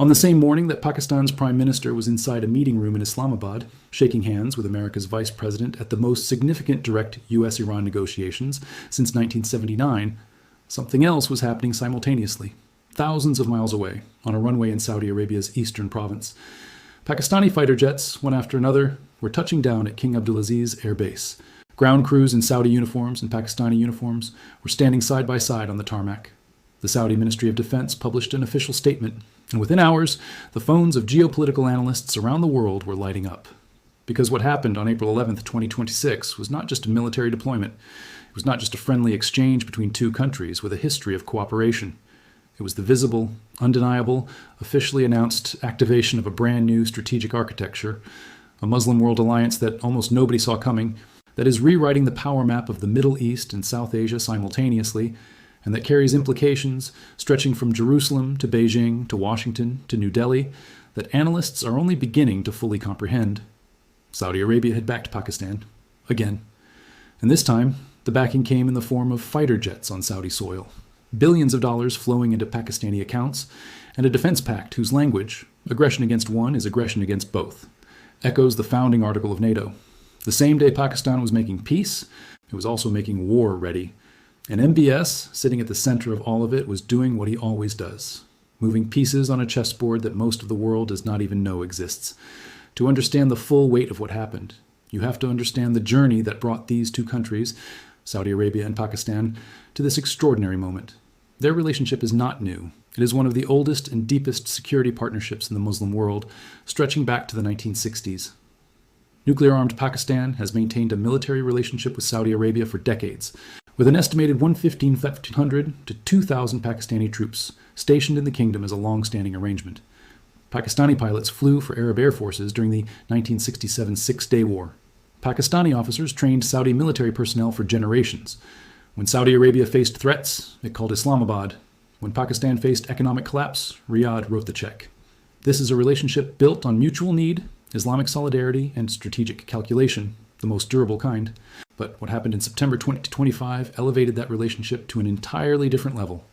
On the same morning that Pakistan's Prime Minister was inside a meeting room in Islamabad, shaking hands with America's Vice President at the most significant direct US-Iran negotiations since 1979, something else was happening simultaneously, thousands of miles away, on a runway in Saudi Arabia's eastern province. Pakistani fighter jets, one after another, were touching down at King Abdulaziz Air Base. Ground crews in Saudi uniforms and Pakistani uniforms were standing side by side on the tarmac. The Saudi Ministry of Defense published an official statement, and within hours, the phones of geopolitical analysts around the world were lighting up. Because what happened on April 11, 2026 was not just a military deployment. It was not just a friendly exchange between two countries with a history of cooperation. It was the visible, undeniable, officially announced activation of a brand new strategic architecture, a Muslim world alliance that almost nobody saw coming, that is rewriting the power map of the Middle East and South Asia simultaneously, and that carries implications stretching from Jerusalem to Beijing to Washington to New Delhi that analysts are only beginning to fully comprehend. Saudi Arabia had backed Pakistan, again. And this time, the backing came in the form of fighter jets on Saudi soil, billions of dollars flowing into Pakistani accounts, and a defense pact whose language, aggression against one is aggression against both, echoes the founding article of NATO. The same day Pakistan was making peace, it was also making war ready. And MBS, sitting at the center of all of it, was doing what he always does, moving pieces on a chessboard that most of the world does not even know exists. To understand the full weight of what happened, you have to understand the journey that brought these two countries, Saudi Arabia and Pakistan, to this extraordinary moment. Their relationship is not new. It is one of the oldest and deepest security partnerships in the Muslim world, stretching back to the 1960s. Nuclear-armed Pakistan has maintained a military relationship with Saudi Arabia for decades, with an estimated 1,500 to 2,000 Pakistani troops stationed in the kingdom as a long-standing arrangement. Pakistani pilots flew for Arab air forces during the 1967 Six-Day War. Pakistani officers trained Saudi military personnel for generations. When Saudi Arabia faced threats, it called Islamabad. When Pakistan faced economic collapse, Riyadh wrote the check. This is a relationship built on mutual need, Islamic solidarity, and strategic calculation, the most durable kind. But what happened in September 2025 elevated that relationship to an entirely different level.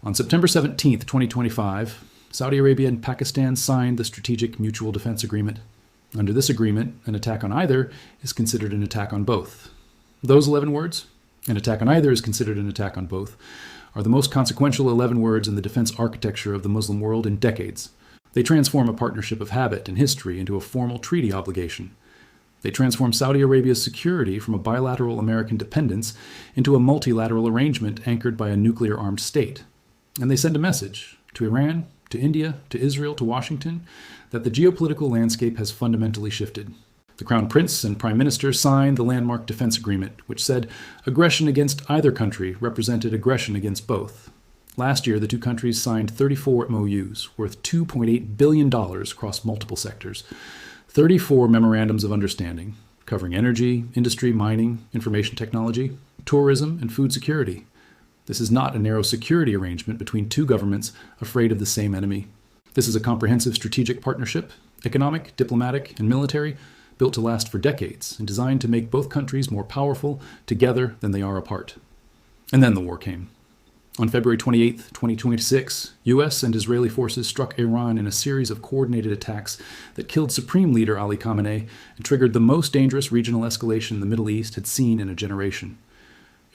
On September 17, 2025, Saudi Arabia and Pakistan signed the Strategic Mutual Defense Agreement. Under this agreement, an attack on either is considered an attack on both. Those 11 words, an attack on either is considered an attack on both, are the most consequential 11 words in the defense architecture of the Muslim world in decades. They transform a partnership of habit and history into a formal treaty obligation. They transform Saudi Arabia's security from a bilateral American dependence into a multilateral arrangement anchored by a nuclear-armed state. And they send a message to Iran, to India, to Israel, to Washington, that the geopolitical landscape has fundamentally shifted. The Crown Prince and Prime Minister signed the landmark defense agreement, which said aggression against either country represented aggression against both. Last year, the two countries signed 34 MOUs worth $2.8 billion across multiple sectors, 34 memorandums of understanding, covering energy, industry, mining, information technology, tourism, and food security. This is not a narrow security arrangement between two governments afraid of the same enemy. This is a comprehensive strategic partnership, economic, diplomatic, and military, built to last for decades and designed to make both countries more powerful together than they are apart. And then the war came. On February 28, 2026, U.S. and Israeli forces struck Iran in a series of coordinated attacks that killed Supreme Leader Ali Khamenei and triggered the most dangerous regional escalation the Middle East had seen in a generation.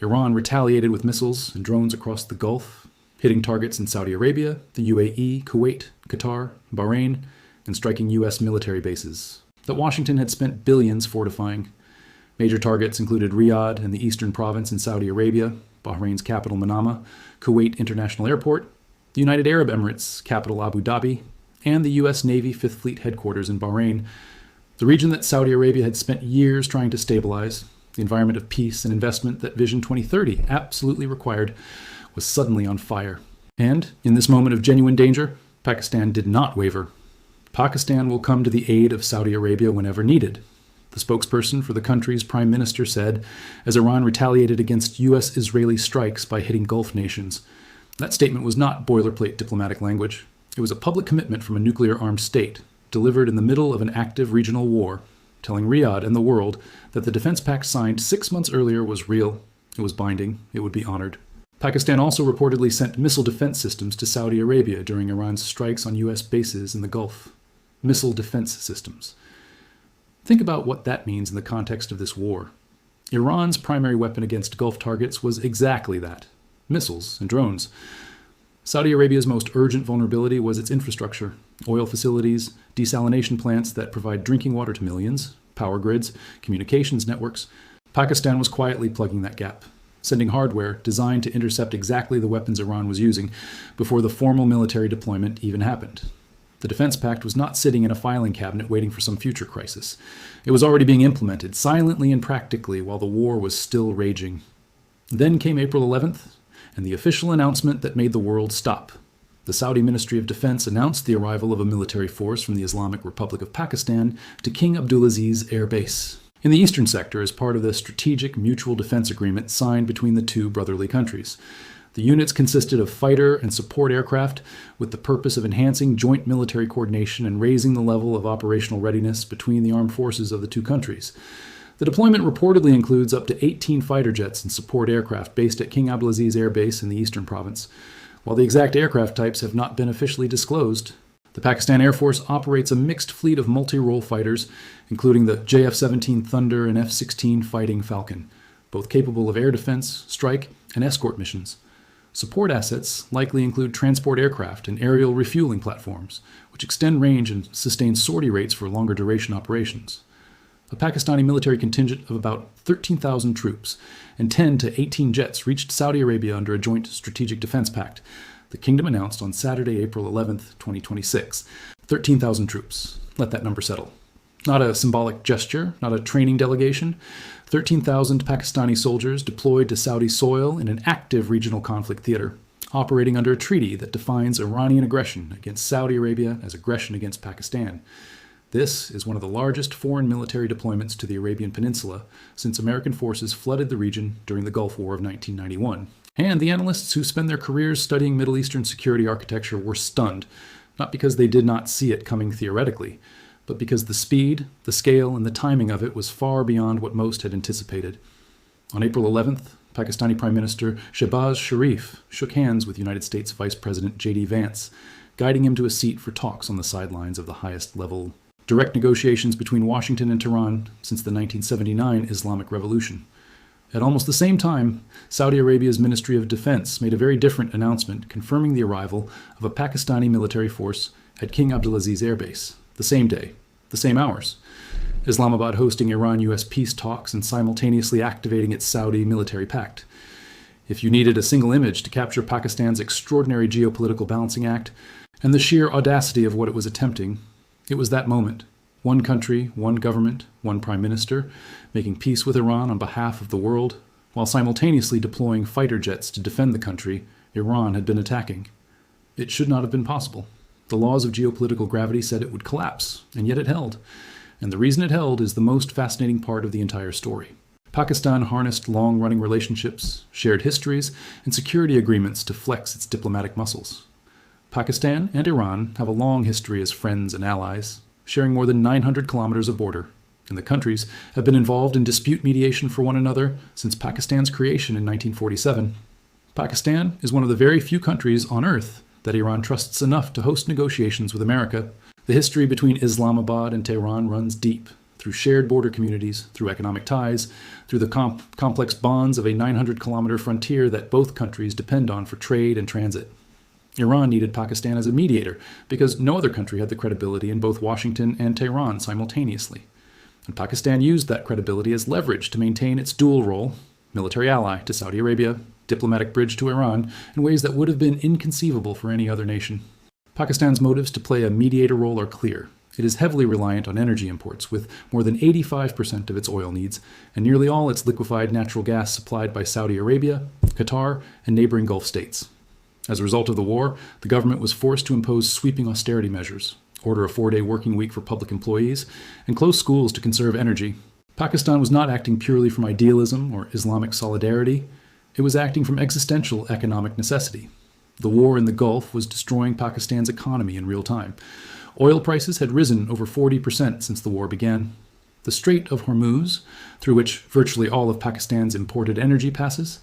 Iran retaliated with missiles and drones across the Gulf, hitting targets in Saudi Arabia, the UAE, Kuwait, Qatar, Bahrain, and striking U.S. military bases that Washington had spent billions fortifying. Major targets included Riyadh and the eastern province in Saudi Arabia, Bahrain's capital Manama, Kuwait International Airport, the United Arab Emirates' capital Abu Dhabi, and the U.S. Navy Fifth Fleet headquarters in Bahrain, the region that Saudi Arabia had spent years trying to stabilize, the environment of peace and investment that Vision 2030 absolutely required, was suddenly on fire. And, in this moment of genuine danger, Pakistan did not waver. Pakistan will come to the aid of Saudi Arabia whenever needed, the spokesperson for the country's prime minister said, as Iran retaliated against U.S.-Israeli strikes by hitting Gulf nations. That statement was not boilerplate diplomatic language. It was a public commitment from a nuclear-armed state, delivered in the middle of an active regional war, telling Riyadh and the world that the defense pact signed 6 months earlier was real, it was binding, it would be honored. Pakistan also reportedly sent missile defense systems to Saudi Arabia during Iran's strikes on U.S. bases in the Gulf. Missile defense systems. Think about what that means in the context of this war. Iran's primary weapon against Gulf targets was exactly that: missiles and drones. Saudi Arabia's most urgent vulnerability was its infrastructure: oil facilities, desalination plants that provide drinking water to millions, power grids, communications networks. Pakistan was quietly plugging that gap, sending hardware designed to intercept exactly the weapons Iran was using before the formal military deployment even happened. The defense pact was not sitting in a filing cabinet waiting for some future crisis. It was already being implemented, silently and practically, while the war was still raging. Then came April 11th, and the official announcement that made the world stop. The Saudi Ministry of Defense announced the arrival of a military force from the Islamic Republic of Pakistan to King Abdulaziz Air Base in the eastern sector as part of the Strategic Mutual Defense Agreement signed between the two brotherly countries. The units consisted of fighter and support aircraft with the purpose of enhancing joint military coordination and raising the level of operational readiness between the armed forces of the two countries. The deployment reportedly includes up to 18 fighter jets and support aircraft based at King Abdulaziz Air Base in the eastern province. While the exact aircraft types have not been officially disclosed, the Pakistan Air Force operates a mixed fleet of multi-role fighters, including the JF-17 Thunder and F-16 Fighting Falcon, both capable of air defense, strike, and escort missions. Support assets likely include transport aircraft and aerial refueling platforms, which extend range and sustain sortie rates for longer duration operations. A Pakistani military contingent of about 13,000 troops and 10 to 18 jets reached Saudi Arabia under a joint strategic defense pact, the kingdom announced on Saturday, April 11, 2026. 13,000 troops. Let that number settle. Not a symbolic gesture, not a training delegation. 13,000 Pakistani soldiers deployed to Saudi soil in an active regional conflict theater, operating under a treaty that defines Iranian aggression against Saudi Arabia as aggression against Pakistan. This is one of the largest foreign military deployments to the Arabian Peninsula since American forces flooded the region during the Gulf War of 1991. And the analysts who spend their careers studying Middle Eastern security architecture were stunned, not because they did not see it coming theoretically, but because the speed, the scale, and the timing of it was far beyond what most had anticipated. On April 11th, Pakistani Prime Minister Shehbaz Sharif shook hands with United States Vice President J.D. Vance, guiding him to a seat for talks on the sidelines of the highest level direct negotiations between Washington and Tehran since the 1979 Islamic Revolution. At almost the same time, Saudi Arabia's Ministry of Defense made a very different announcement confirming the arrival of a Pakistani military force at King Abdulaziz Air Base, the same day, the same hours. Islamabad hosting Iran-US peace talks and simultaneously activating its Saudi military pact. If you needed a single image to capture Pakistan's extraordinary geopolitical balancing act and the sheer audacity of what it was attempting, it was that moment. One country, one government, one prime minister, making peace with Iran on behalf of the world, while simultaneously deploying fighter jets to defend the country Iran had been attacking. It should not have been possible. The laws of geopolitical gravity said it would collapse, and yet it held. And the reason it held is the most fascinating part of the entire story. Pakistan harnessed long-running relationships, shared histories, and security agreements to flex its diplomatic muscles. Pakistan and Iran have a long history as friends and allies, sharing more than 900 kilometers of border, and the countries have been involved in dispute mediation for one another since Pakistan's creation in 1947. Pakistan is one of the very few countries on Earth that Iran trusts enough to host negotiations with America. The history between Islamabad and Tehran runs deep, through shared border communities, through economic ties, through the complex bonds of a 900-kilometer frontier that both countries depend on for trade and transit. Iran needed Pakistan as a mediator because no other country had the credibility in both Washington and Tehran simultaneously. And Pakistan used that credibility as leverage to maintain its dual role, military ally to Saudi Arabia, diplomatic bridge to Iran, in ways that would have been inconceivable for any other nation. Pakistan's motives to play a mediator role are clear. It is heavily reliant on energy imports, with more than 85% of its oil needs, and nearly all its liquefied natural gas supplied by Saudi Arabia, Qatar, and neighboring Gulf states. As a result of the war, the government was forced to impose sweeping austerity measures, order a 4-day working week for public employees, and close schools to conserve energy. Pakistan was not acting purely from idealism or Islamic solidarity. It was acting from existential economic necessity. The war in the Gulf was destroying Pakistan's economy in real time. Oil prices had risen over 40% since the war began. The Strait of Hormuz, through which virtually all of Pakistan's imported energy passes,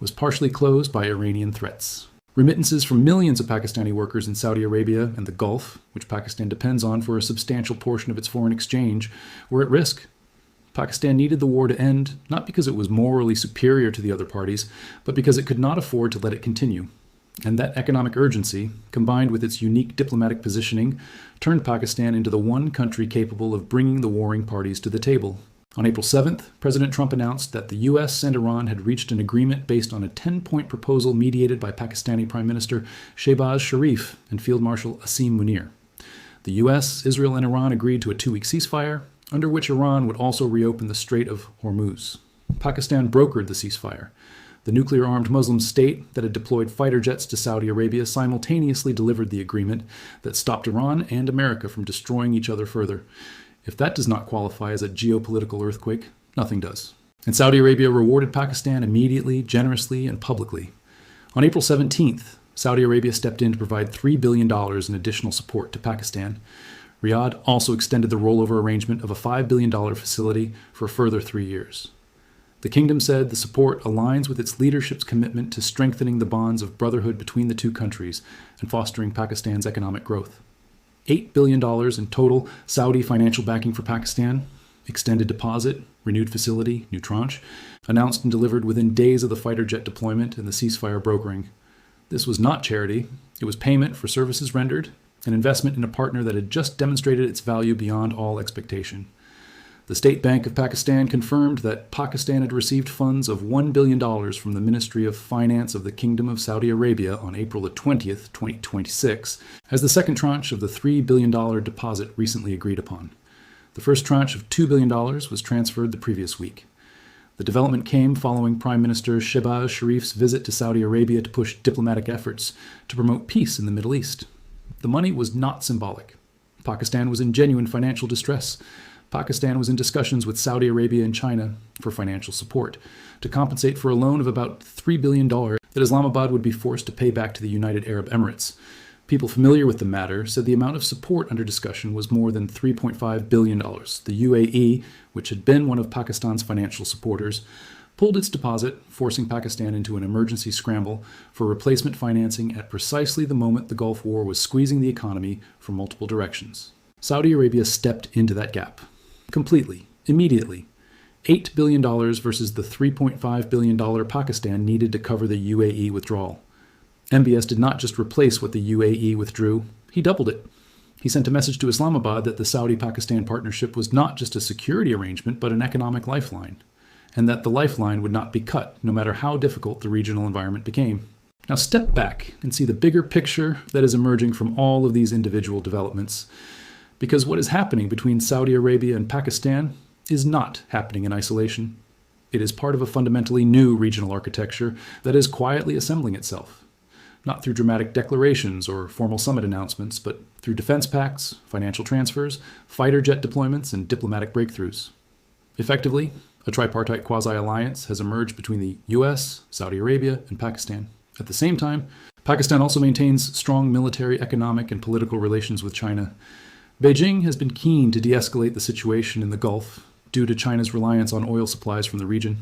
was partially closed by Iranian threats. Remittances from millions of Pakistani workers in Saudi Arabia and the Gulf, which Pakistan depends on for a substantial portion of its foreign exchange, were at risk. Pakistan needed the war to end, not because it was morally superior to the other parties, but because it could not afford to let it continue. And that economic urgency, combined with its unique diplomatic positioning, turned Pakistan into the one country capable of bringing the warring parties to the table. On April 7th, President Trump announced that the U.S. and Iran had reached an agreement based on a 10-point proposal mediated by Pakistani Prime Minister Shehbaz Sharif and Field Marshal Asim Munir. The U.S., Israel, and Iran agreed to a 2-week ceasefire, under which Iran would also reopen the Strait of Hormuz. Pakistan brokered the ceasefire. The nuclear-armed Muslim state that had deployed fighter jets to Saudi Arabia simultaneously delivered the agreement that stopped Iran and America from destroying each other further. If that does not qualify as a geopolitical earthquake, nothing does. And Saudi Arabia rewarded Pakistan immediately, generously, and publicly. On April 17th, Saudi Arabia stepped in to provide $3 billion in additional support to Pakistan. Riyadh also extended the rollover arrangement of a $5 billion facility for a further 3 years. The kingdom said the support aligns with its leadership's commitment to strengthening the bonds of brotherhood between the two countries and fostering Pakistan's economic growth. $8 billion in total Saudi financial backing for Pakistan, extended deposit, renewed facility, new tranche, announced and delivered within days of the fighter jet deployment and the ceasefire brokering. This was not charity. It was payment for services rendered, an investment in a partner that had just demonstrated its value beyond all expectation. The State Bank of Pakistan confirmed that Pakistan had received funds of $1 billion from the Ministry of Finance of the Kingdom of Saudi Arabia on April 20th, 2026, as the second tranche of the $3 billion deposit recently agreed upon. The first tranche of $2 billion was transferred the previous week. The development came following Prime Minister Shehbaz Sharif's visit to Saudi Arabia to push diplomatic efforts to promote peace in the Middle East. The money was not symbolic. Pakistan was in genuine financial distress. Pakistan was in discussions with Saudi Arabia and China for financial support to compensate for a loan of about $3 billion that Islamabad would be forced to pay back to the United Arab Emirates. People familiar with the matter said the amount of support under discussion was more than $3.5 billion. The UAE, which had been one of Pakistan's financial supporters, pulled its deposit, forcing Pakistan into an emergency scramble for replacement financing at precisely the moment the Gulf War was squeezing the economy from multiple directions. Saudi Arabia stepped into that gap. Completely, immediately. $8 billion versus the $3.5 billion Pakistan needed to cover the UAE withdrawal. MBS did not just replace what the UAE withdrew, he doubled it. He sent a message to Islamabad that the Saudi-Pakistan partnership was not just a security arrangement, but an economic lifeline, and that the lifeline would not be cut, no matter how difficult the regional environment became. Now step back and see the bigger picture that is emerging from all of these individual developments. Because what is happening between Saudi Arabia and Pakistan is not happening in isolation. It is part of a fundamentally new regional architecture that is quietly assembling itself. Not through dramatic declarations or formal summit announcements, but through defense pacts, financial transfers, fighter jet deployments, and diplomatic breakthroughs. Effectively, a tripartite quasi-alliance has emerged between the US, Saudi Arabia, and Pakistan. At the same time, Pakistan also maintains strong military, economic, and political relations with China. Beijing has been keen to de-escalate the situation in the Gulf due to China's reliance on oil supplies from the region.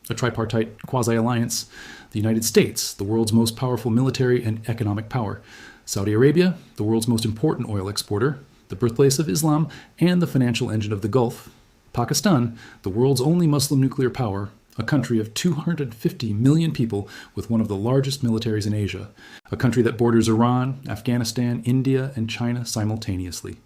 A tripartite quasi-alliance, the United States, the world's most powerful military and economic power, Saudi Arabia, the world's most important oil exporter, the birthplace of Islam, and the financial engine of the Gulf, Pakistan, the world's only Muslim nuclear power, a country of 250 million people with one of the largest militaries in Asia, a country that borders Iran, Afghanistan, India, and China simultaneously.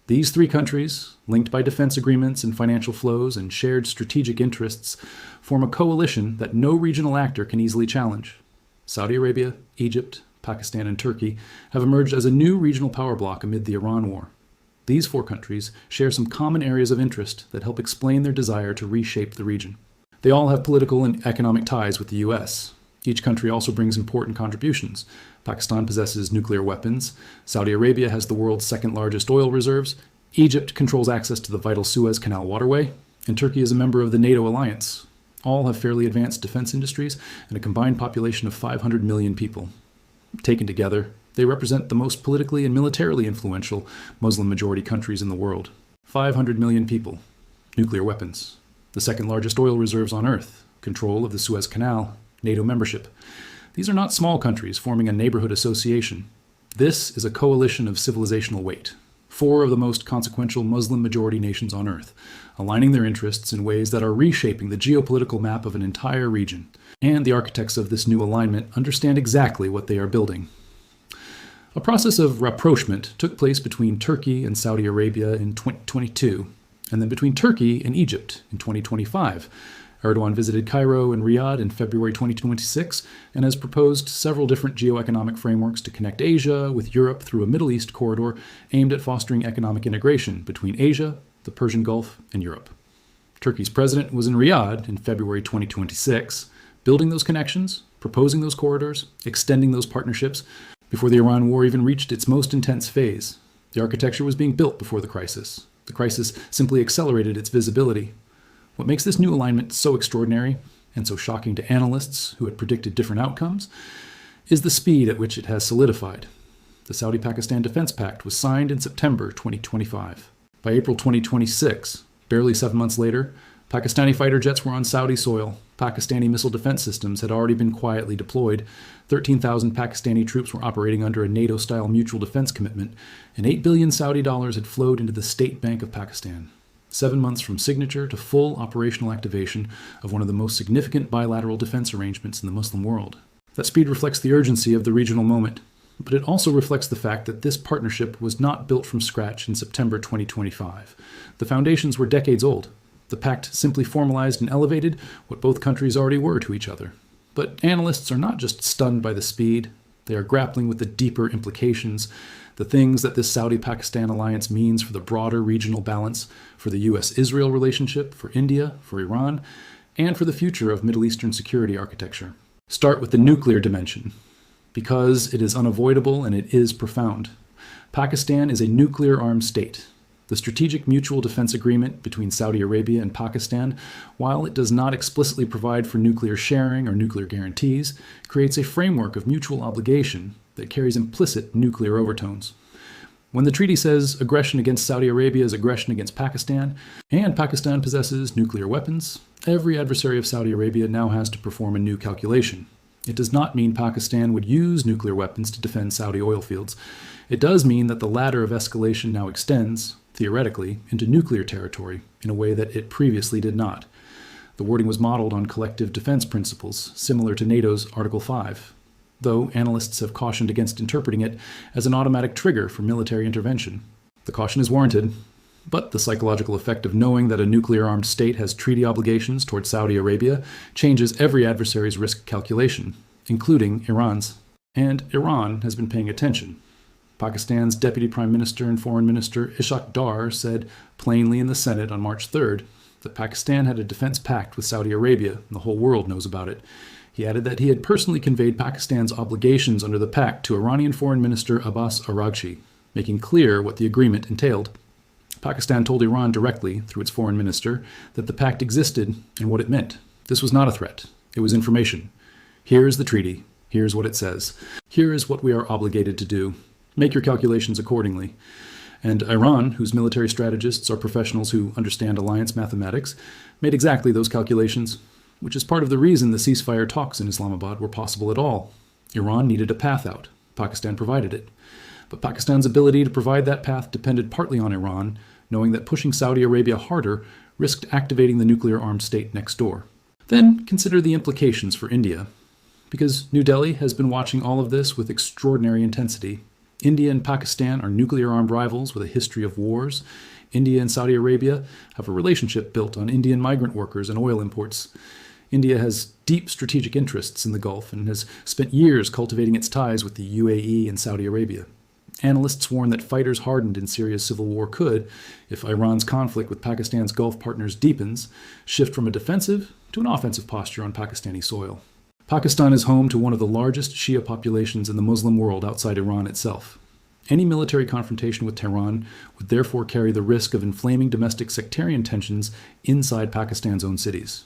These three countries, linked by defense agreements and financial flows and shared strategic interests, form a coalition that no regional actor can easily challenge. Saudi Arabia, Egypt, Pakistan, and Turkey have emerged as a new regional power bloc amid the Iran war. These four countries share some common areas of interest that help explain their desire to reshape the region. They all have political and economic ties with the US. Each country also brings important contributions. Pakistan possesses nuclear weapons. Saudi Arabia has the world's second-largest oil reserves. Egypt controls access to the vital Suez Canal waterway. And Turkey is a member of the NATO alliance. All have fairly advanced defense industries and a combined population of 500 million people. Taken together, they represent the most politically and militarily influential Muslim-majority countries in the world. 500 million people. Nuclear weapons. The second-largest oil reserves on Earth. Control of the Suez Canal. NATO membership. These are not small countries forming a neighborhood association. This is a coalition of civilizational weight. 4 of the most consequential Muslim-majority nations on Earth, aligning their interests in ways that are reshaping the geopolitical map of an entire region. And the architects of this new alignment understand exactly what they are building. A process of rapprochement took place between Turkey and Saudi Arabia in 2022, and then between Turkey and Egypt in 2025. Erdogan visited Cairo and Riyadh in February 2026 and has proposed several different geoeconomic frameworks to connect Asia with Europe through a Middle East corridor aimed at fostering economic integration between Asia, the Persian Gulf, and Europe. Turkey's president was in Riyadh in February 2026, building those connections, proposing those corridors, extending those partnerships, before the Iran war even reached its most intense phase. The architecture was being built before the crisis. The crisis simply accelerated its visibility. What makes this new alignment so extraordinary and so shocking to analysts who had predicted different outcomes is the speed at which it has solidified. The Saudi-Pakistan Defense Pact was signed in September 2025. By April 2026, barely 7 months later, Pakistani fighter jets were on Saudi soil. Pakistani missile defense systems had already been quietly deployed. 13,000 Pakistani troops were operating under a NATO-style mutual defense commitment, and $8 billion Saudi dollars had flowed into the State Bank of Pakistan. 7 months from signature to full operational activation of one of the most significant bilateral defense arrangements in the Muslim world. That speed reflects the urgency of the regional moment, but it also reflects the fact that this partnership was not built from scratch in September 2025. The foundations were decades old. The pact simply formalized and elevated what both countries already were to each other. But analysts are not just stunned by the speed, they are grappling with the deeper implications, the things that this Saudi-Pakistan alliance means for the broader regional balance, for the US-Israel relationship, for India, for Iran, and for the future of Middle Eastern security architecture. Start with the nuclear dimension, because it is unavoidable and it is profound. Pakistan is a nuclear-armed state. The Strategic Mutual Defense Agreement between Saudi Arabia and Pakistan, while it does not explicitly provide for nuclear sharing or nuclear guarantees, creates a framework of mutual obligation that carries implicit nuclear overtones. When the treaty says aggression against Saudi Arabia is aggression against Pakistan, and Pakistan possesses nuclear weapons, every adversary of Saudi Arabia now has to perform a new calculation. It does not mean Pakistan would use nuclear weapons to defend Saudi oil fields. It does mean that the ladder of escalation now extends, theoretically, into nuclear territory in a way that it previously did not. The wording was modeled on collective defense principles, similar to NATO's Article 5, though analysts have cautioned against interpreting it as an automatic trigger for military intervention. The caution is warranted, but the psychological effect of knowing that a nuclear-armed state has treaty obligations toward Saudi Arabia changes every adversary's risk calculation, including Iran's. And Iran has been paying attention. Pakistan's Deputy Prime Minister and Foreign Minister Ishaq Dar said plainly in the Senate on March 3rd that Pakistan had a defense pact with Saudi Arabia, and the whole world knows about it. He added that he had personally conveyed Pakistan's obligations under the pact to Iranian Foreign Minister Abbas Araghchi, making clear what the agreement entailed. Pakistan told Iran directly, through its foreign minister, that the pact existed and what it meant. This was not a threat. It was information. Here is the treaty. Here's what it says. Here is what we are obligated to do. Make your calculations accordingly. And Iran, whose military strategists are professionals who understand alliance mathematics, made exactly those calculations, which is part of the reason the ceasefire talks in Islamabad were possible at all. Iran needed a path out. Pakistan provided it. But Pakistan's ability to provide that path depended partly on Iran, knowing that pushing Saudi Arabia harder risked activating the nuclear-armed state next door. Then consider the implications for India, because New Delhi has been watching all of this with extraordinary intensity. India and Pakistan are nuclear-armed rivals with a history of wars. India and Saudi Arabia have a relationship built on Indian migrant workers and oil imports. India has deep strategic interests in the Gulf and has spent years cultivating its ties with the UAE and Saudi Arabia. Analysts warn that fighters hardened in Syria's civil war could, if Iran's conflict with Pakistan's Gulf partners deepens, shift from a defensive to an offensive posture on Pakistani soil. Pakistan is home to one of the largest Shia populations in the Muslim world outside Iran itself. Any military confrontation with Tehran would therefore carry the risk of inflaming domestic sectarian tensions inside Pakistan's own cities.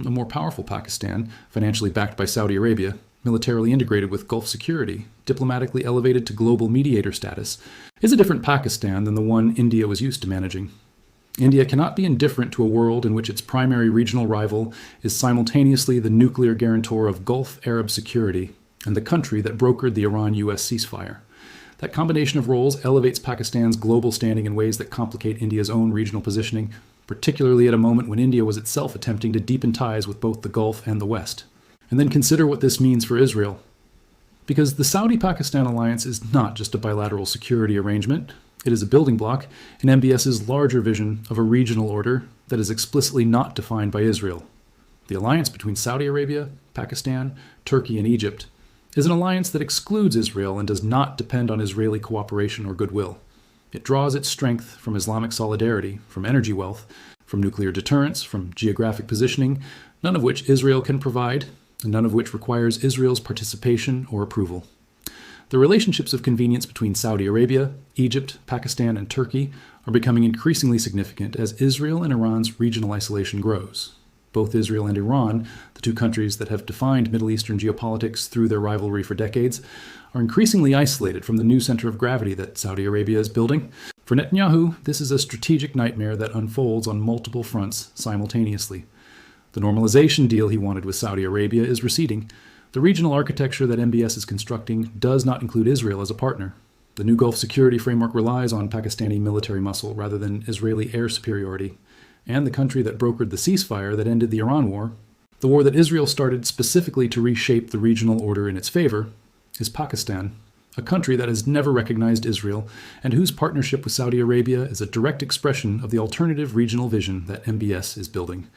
A more powerful Pakistan, financially backed by Saudi Arabia, militarily integrated with Gulf security, diplomatically elevated to global mediator status, is a different Pakistan than the one India was used to managing. India cannot be indifferent to a world in which its primary regional rival is simultaneously the nuclear guarantor of Gulf Arab security and the country that brokered the Iran-US ceasefire. That combination of roles elevates Pakistan's global standing in ways that complicate India's own regional positioning, particularly at a moment when India was itself attempting to deepen ties with both the Gulf and the West. And then consider what this means for Israel. Because the Saudi-Pakistan alliance is not just a bilateral security arrangement, it is a building block in MBS's larger vision of a regional order that is explicitly not defined by Israel. The alliance between Saudi Arabia, Pakistan, Turkey, and Egypt is an alliance that excludes Israel and does not depend on Israeli cooperation or goodwill. It draws its strength from Islamic solidarity, from energy wealth, from nuclear deterrence, from geographic positioning, none of which Israel can provide, and none of which requires Israel's participation or approval. The relationships of convenience between Saudi Arabia, Egypt, Pakistan, and Turkey are becoming increasingly significant as Israel and Iran's regional isolation grows. Both Israel and Iran, the two countries that have defined Middle Eastern geopolitics through their rivalry for decades, are increasingly isolated from the new center of gravity that Saudi Arabia is building. For Netanyahu, this is a strategic nightmare that unfolds on multiple fronts simultaneously. The normalization deal he wanted with Saudi Arabia is receding. The regional architecture that MBS is constructing does not include Israel as a partner. The new Gulf security framework relies on Pakistani military muscle rather than Israeli air superiority. And the country that brokered the ceasefire that ended the Iran war, the war that Israel started specifically to reshape the regional order in its favor, is Pakistan, a country that has never recognized Israel and whose partnership with Saudi Arabia is a direct expression of the alternative regional vision that MBS is building.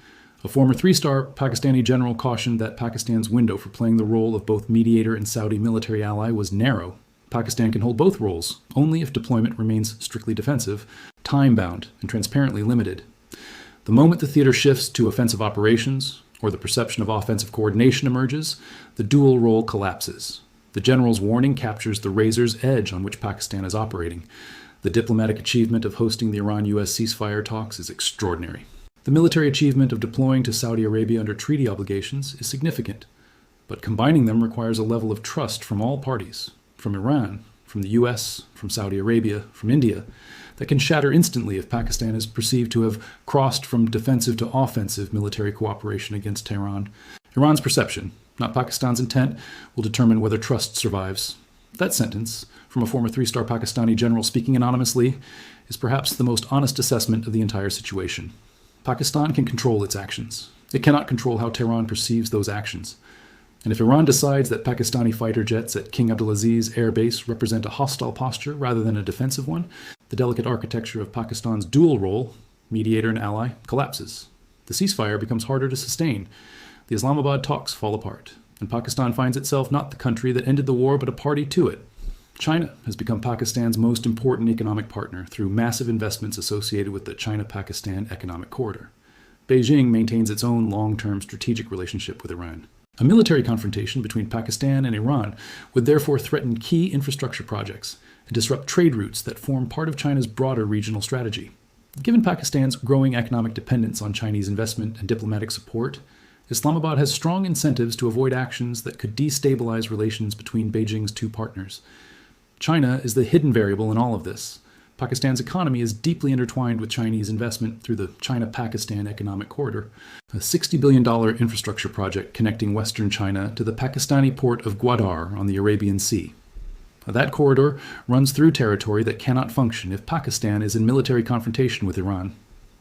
A former three-star Pakistani general cautioned that Pakistan's window for playing the role of both mediator and Saudi military ally was narrow. Pakistan can hold both roles, only if deployment remains strictly defensive, time-bound, and transparently limited. The moment the theater shifts to offensive operations, or the perception of offensive coordination emerges, the dual role collapses. The general's warning captures the razor's edge on which Pakistan is operating. The diplomatic achievement of hosting the Iran-US ceasefire talks is extraordinary. The military achievement of deploying to Saudi Arabia under treaty obligations is significant, but combining them requires a level of trust from all parties, from Iran, from the US, from Saudi Arabia, from India, that can shatter instantly if Pakistan is perceived to have crossed from defensive to offensive military cooperation against Tehran. Iran's perception, not Pakistan's intent, will determine whether trust survives. That sentence, from a former three-star Pakistani general speaking anonymously, is perhaps the most honest assessment of the entire situation. Pakistan can control its actions. It cannot control how Tehran perceives those actions. And if Iran decides that Pakistani fighter jets at King Abdulaziz Air Base represent a hostile posture rather than a defensive one, the delicate architecture of Pakistan's dual role, mediator and ally, collapses. The ceasefire becomes harder to sustain. The Islamabad talks fall apart, and Pakistan finds itself not the country that ended the war but a party to it. China has become Pakistan's most important economic partner through massive investments associated with the China-Pakistan Economic Corridor. Beijing maintains its own long-term strategic relationship with Iran. A military confrontation between Pakistan and Iran would therefore threaten key infrastructure projects and disrupt trade routes that form part of China's broader regional strategy. Given Pakistan's growing economic dependence on Chinese investment and diplomatic support, Islamabad has strong incentives to avoid actions that could destabilize relations between Beijing's two partners. China is the hidden variable in all of this. Pakistan's economy is deeply intertwined with Chinese investment through the China-Pakistan Economic Corridor, a $60 billion infrastructure project connecting western China to the Pakistani port of Gwadar on the Arabian Sea. That corridor runs through territory that cannot function if Pakistan is in military confrontation with Iran.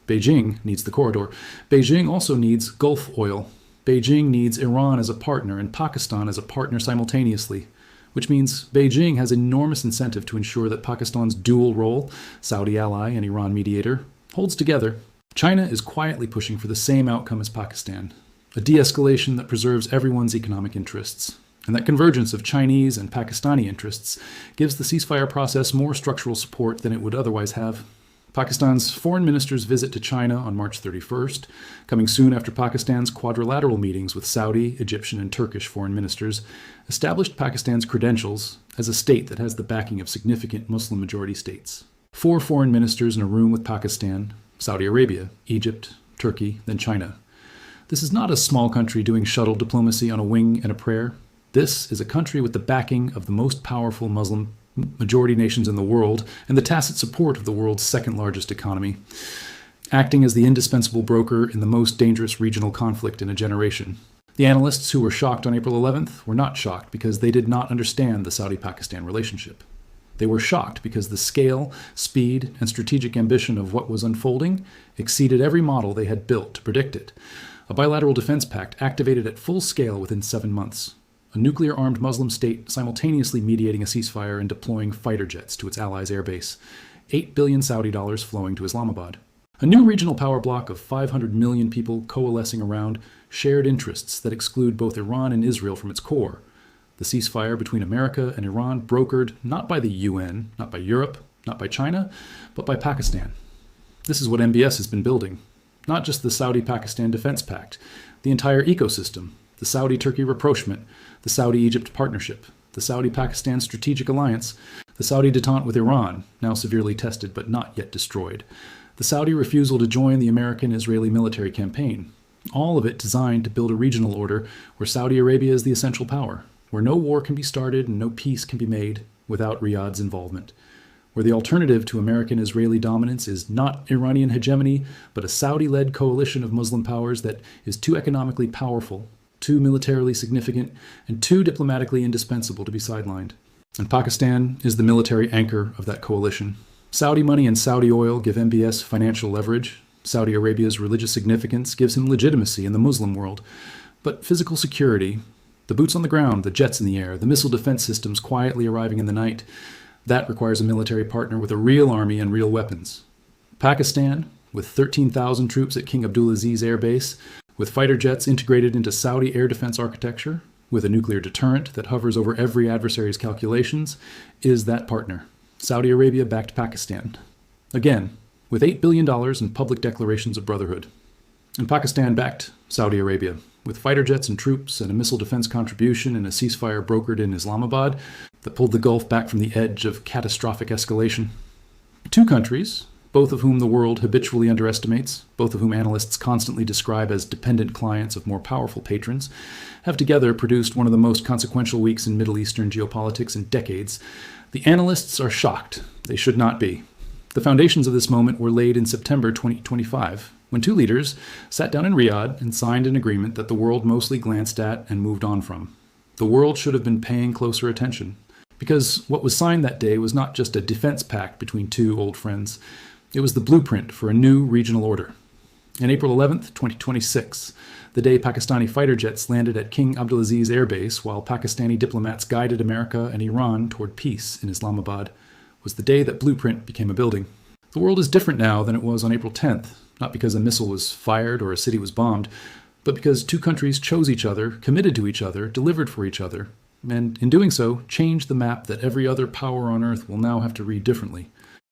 Beijing needs the corridor. Beijing also needs Gulf oil. Beijing needs Iran as a partner and Pakistan as a partner simultaneously, which means Beijing has enormous incentive to ensure that Pakistan's dual role, Saudi ally and Iran mediator, holds together. China is quietly pushing for the same outcome as Pakistan, a de-escalation that preserves everyone's economic interests. And that convergence of Chinese and Pakistani interests gives the ceasefire process more structural support than it would otherwise have. Pakistan's foreign minister's visit to China on March 31st, coming soon after Pakistan's quadrilateral meetings with Saudi, Egyptian, and Turkish foreign ministers, established Pakistan's credentials as a state that has the backing of significant Muslim-majority states. 4 foreign ministers in a room with Pakistan, Saudi Arabia, Egypt, Turkey, then China. This is not a small country doing shuttle diplomacy on a wing and a prayer. This is a country with the backing of the most powerful Muslim majority nations in the world and the tacit support of the world's second largest economy. acting as the indispensable broker in the most dangerous regional conflict in a generation. The analysts who were shocked on April 11th were not shocked because they did not understand the Saudi-Pakistan relationship. They were shocked because the scale, speed, and strategic ambition of what was unfolding exceeded every model they had built to predict it. A bilateral defense pact activated at full scale within 7 months. A nuclear-armed Muslim state simultaneously mediating a ceasefire and deploying fighter jets to its allies' airbase. $8 billion Saudi dollars flowing to Islamabad. A new regional power bloc of 500 million people coalescing around shared interests that exclude both Iran and Israel from its core. The ceasefire between America and Iran brokered not by the UN, not by Europe, not by China, but by Pakistan. This is what MBS has been building. Not just the Saudi-Pakistan Defense Pact, the entire ecosystem, the Saudi-Turkey rapprochement, the Saudi-Egypt partnership, the Saudi-Pakistan strategic alliance, the Saudi détente with Iran, now severely tested but not yet destroyed, the Saudi refusal to join the American-Israeli military campaign, all of it designed to build a regional order where Saudi Arabia is the essential power, where no war can be started and no peace can be made without Riyadh's involvement, where the alternative to American-Israeli dominance is not Iranian hegemony, but a Saudi-led coalition of Muslim powers that is too economically powerful, too militarily significant, and too diplomatically indispensable to be sidelined. And Pakistan is the military anchor of that coalition. Saudi money and Saudi oil give MBS financial leverage. Saudi Arabia's religious significance gives him legitimacy in the Muslim world. But physical security, the boots on the ground, the jets in the air, the missile defense systems quietly arriving in the night, that requires a military partner with a real army and real weapons. Pakistan, with 13,000 troops at King Abdulaziz Air Base, with fighter jets integrated into Saudi air defense architecture, with a nuclear deterrent that hovers over every adversary's calculations, is that partner. Saudi Arabia backed Pakistan. Again, with $8 billion in public declarations of brotherhood. And Pakistan backed Saudi Arabia, with fighter jets and troops and a missile defense contribution and a ceasefire brokered in Islamabad that pulled the Gulf back from the edge of catastrophic escalation. Two countries, both of whom the world habitually underestimates, both of whom analysts constantly describe as dependent clients of more powerful patrons, have together produced one of the most consequential weeks in Middle Eastern geopolitics in decades. The analysts are shocked. They should not be. The foundations of this moment were laid in September 2025, when two leaders sat down in Riyadh and signed an agreement that the world mostly glanced at and moved on from. The world should have been paying closer attention, because what was signed that day was not just a defense pact between two old friends. It was the blueprint for a new regional order. On April 11th, 2026, the day Pakistani fighter jets landed at King Abdulaziz Air Base while Pakistani diplomats guided America and Iran toward peace in Islamabad, was the day that blueprint became a building. The world is different now than it was on April 10th, not because a missile was fired or a city was bombed, but because two countries chose each other, committed to each other, delivered for each other, and in doing so, changed the map that every other power on Earth will now have to read differently.